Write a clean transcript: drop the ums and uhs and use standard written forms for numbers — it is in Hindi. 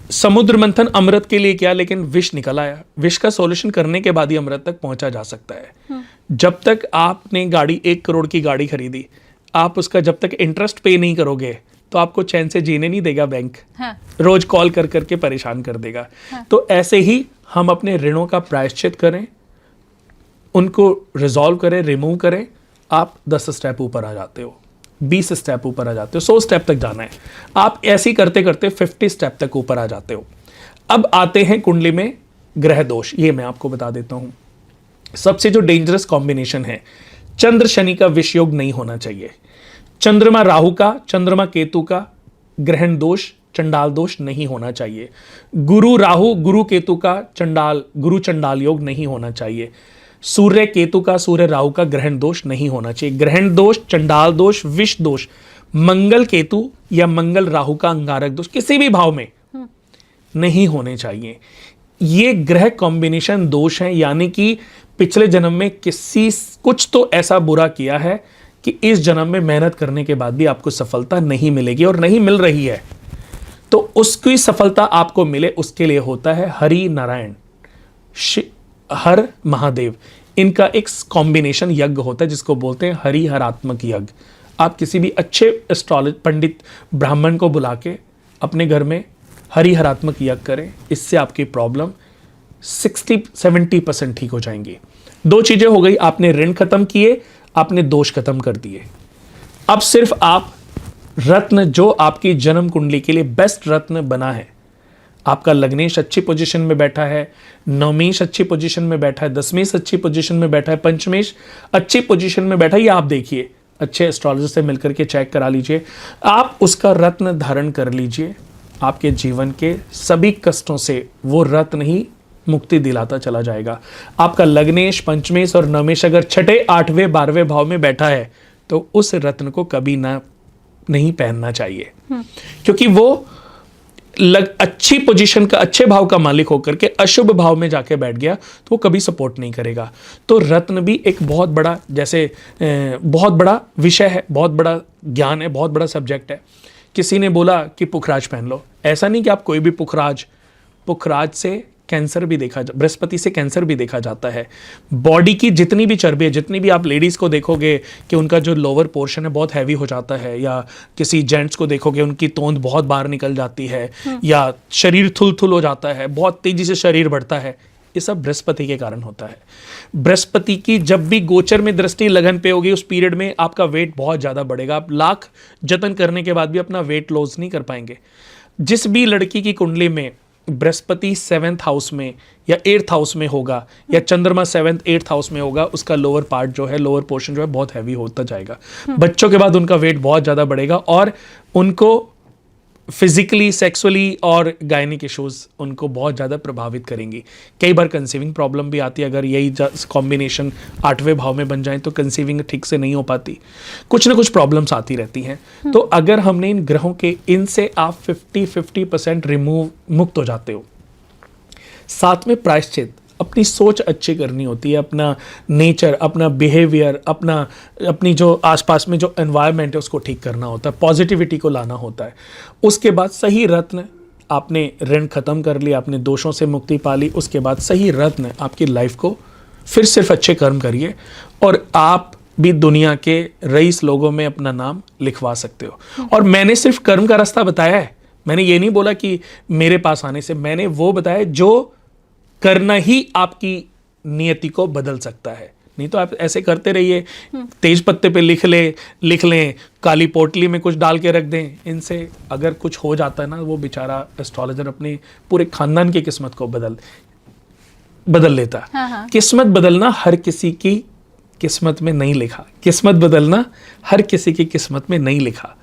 समुद्र मंथन अमृत के लिए किया, लेकिन विष निकल आया। विष का सॉल्यूशन करने के बाद ही अमृत तक पहुंचा जा सकता है। जब तक आपने गाड़ी 1 करोड़ की गाड़ी खरीदी, आप उसका जब तक इंटरेस्ट पे नहीं करोगे तो आपको चैन से जीने नहीं देगा बैंक। हाँ। रोज कॉल कर करके परेशान कर देगा। हाँ। तो ऐसे ही हम अपने ऋणों का प्रायश्चित करें, उनको रिजॉल्व करें, रिमूव करें। आप 10 स्टेप ऊपर आ जाते हो, 20 स्टेप ऊपर आ जाते हो, 100 स्टेप तक जाना है। आप ऐसे ही करते करते 50 स्टेप तक ऊपर आ जाते हो। अब आते हैं कुंडली में ग्रह दोष। ये मैं आपको बता देता हूं। सबसे जो डेंजरस कॉम्बिनेशन है, चंद्र शनि का विष योग नहीं होना चाहिए। चंद्रमा राहु का, चंद्रमा केतु का ग्रहण दोष, चंडाल दोष नहीं होना चाहिए। गुरु राहु, गुरु केतु का गुरु चंडाल योग नहीं होना चाहिए। सूर्य केतु का, सूर्य राहु का ग्रहण दोष नहीं होना चाहिए। ग्रहण दोष, चंडाल दोष, विष दोष, मंगल केतु या मंगल राहु का अंगारक दोष किसी भी भाव में नहीं होने चाहिए। ये ग्रह कॉम्बिनेशन दोष है, यानी कि पिछले जन्म में कुछ तो ऐसा बुरा किया है कि इस जन्म में मेहनत करने के बाद भी आपको सफलता नहीं मिलेगी और नहीं मिल रही है। तो उसकी सफलता आपको मिले, उसके लिए होता है हरि नारायण, हर महादेव, इनका एक कॉम्बिनेशन यज्ञ होता है जिसको बोलते हैं हरिहरात्मक यज्ञ। आप किसी भी अच्छे एस्ट्रोलॉजर पंडित ब्राह्मण को बुला के अपने घर में हरिहरात्मक यज्ञ करें। इससे आपकी प्रॉब्लम 60-70% ठीक हो जाएंगी। 2 चीजें हो गई, आपने ऋण खत्म किए, आपने दोष खत्म कर दिए। अब सिर्फ आप रत्न जो आपकी जन्म कुंडली के लिए बेस्ट रत्न बना है, आपका लग्नेश अच्छी पोजीशन में बैठा है, नवमेश अच्छी पोजीशन में बैठा है, दशमेश अच्छी पोजीशन में बैठा है, पंचमेश अच्छी पोजीशन में बैठा है, ये आप देखिए, अच्छे एस्ट्रोलॉजर से मिलकर के चेक करा लीजिए। आप उसका रत्न धारण कर लीजिए, आपके जीवन के सभी कष्टों से वो रत्न ही मुक्ति दिलाता चला जाएगा। आपका लग्नेश, पंचमेश और नवमेश अगर 6, 8वें, 12वें भाव में बैठा है तो उस रत्न को कभी नहीं पहनना चाहिए, क्योंकि वो अच्छी पोजीशन का, अच्छे भाव का मालिक होकर के अशुभ भाव में जाके बैठ गया तो वो कभी सपोर्ट नहीं करेगा। तो रत्न भी एक बहुत बड़ा, जैसे बहुत बड़ा विषय है, बहुत बड़ा ज्ञान है, बहुत बड़ा सब्जेक्ट है। किसी ने बोला कि पुखराज पहन लो, ऐसा नहीं कि आप कोई भी पुखराज से कैंसर भी देखा, बृहस्पति से कैंसर भी देखा जाता है। बॉडी की जितनी भी चर्बी है, जितनी भी आप लेडीज़ को देखोगे कि उनका जो लोअर पोर्शन है बहुत हैवी हो जाता है, या किसी जेंट्स को देखोगे उनकी तोंद बहुत बाहर निकल जाती है, या शरीर थुल हो जाता है, बहुत तेजी से शरीर बढ़ता है, ये सब बृहस्पति के कारण होता है। बृहस्पति की जब भी गोचर में दृष्टि लगन पे होगी, उस पीरियड में आपका वेट बहुत ज़्यादा बढ़ेगा। आप लाख जतन करने के बाद भी अपना वेट लॉस नहीं कर पाएंगे। जिस भी लड़की की कुंडली में बृहस्पति 7th हाउस में या 8th हाउस में होगा, या चंद्रमा 7th 8th हाउस में होगा, उसका लोअर पार्ट जो है, लोअर पोर्शन जो है बहुत हैवी होता जाएगा। बच्चों के बाद उनका वेट बहुत ज़्यादा बढ़ेगा और उनको फिजिकली, सेक्सुअली और गायनिक इश्यूज उनको बहुत ज़्यादा प्रभावित करेंगी। कई बार कंसीविंग प्रॉब्लम भी आती है, अगर यही कॉम्बिनेशन 8वें भाव में बन जाए तो कंसीविंग ठीक से नहीं हो पाती, कुछ ना कुछ प्रॉब्लम्स आती रहती हैं। तो अगर हमने इन ग्रहों के, इनसे आप 50% मुक्त हो जाते हो। साथ में प्रायश्चित, अपनी सोच अच्छी करनी होती है, अपना नेचर, अपना बिहेवियर, अपनी जो आसपास में जो एनवायरनमेंट है उसको ठीक करना होता है, पॉजिटिविटी को लाना होता है। उसके बाद सही रत्न, आपने ऋण खत्म कर लिया, आपने दोषों से मुक्ति पा ली, उसके बाद सही रत्न आपकी लाइफ को फिर सिर्फ अच्छे कर्म करिए और आप भी दुनिया के रईस लोगों में अपना नाम लिखवा सकते हो। और मैंने सिर्फ कर्म का रास्ता बताया है, मैंने ये नहीं बोला कि मेरे पास आने से, मैंने वो बताया जो करना ही आपकी नियति को बदल सकता है। नहीं तो आप ऐसे करते रहिए, तेज पत्ते पे लिख लें, काली पोटली में कुछ डाल के रख दें। इनसे अगर कुछ हो जाता है ना, वो बेचारा एस्ट्रोलॉजर अपने पूरे खानदान की किस्मत को बदल लेता है। हाँ। किस्मत बदलना हर किसी की किस्मत में नहीं लिखा, किस्मत बदलना हर किसी की किस्मत में नहीं लिखा।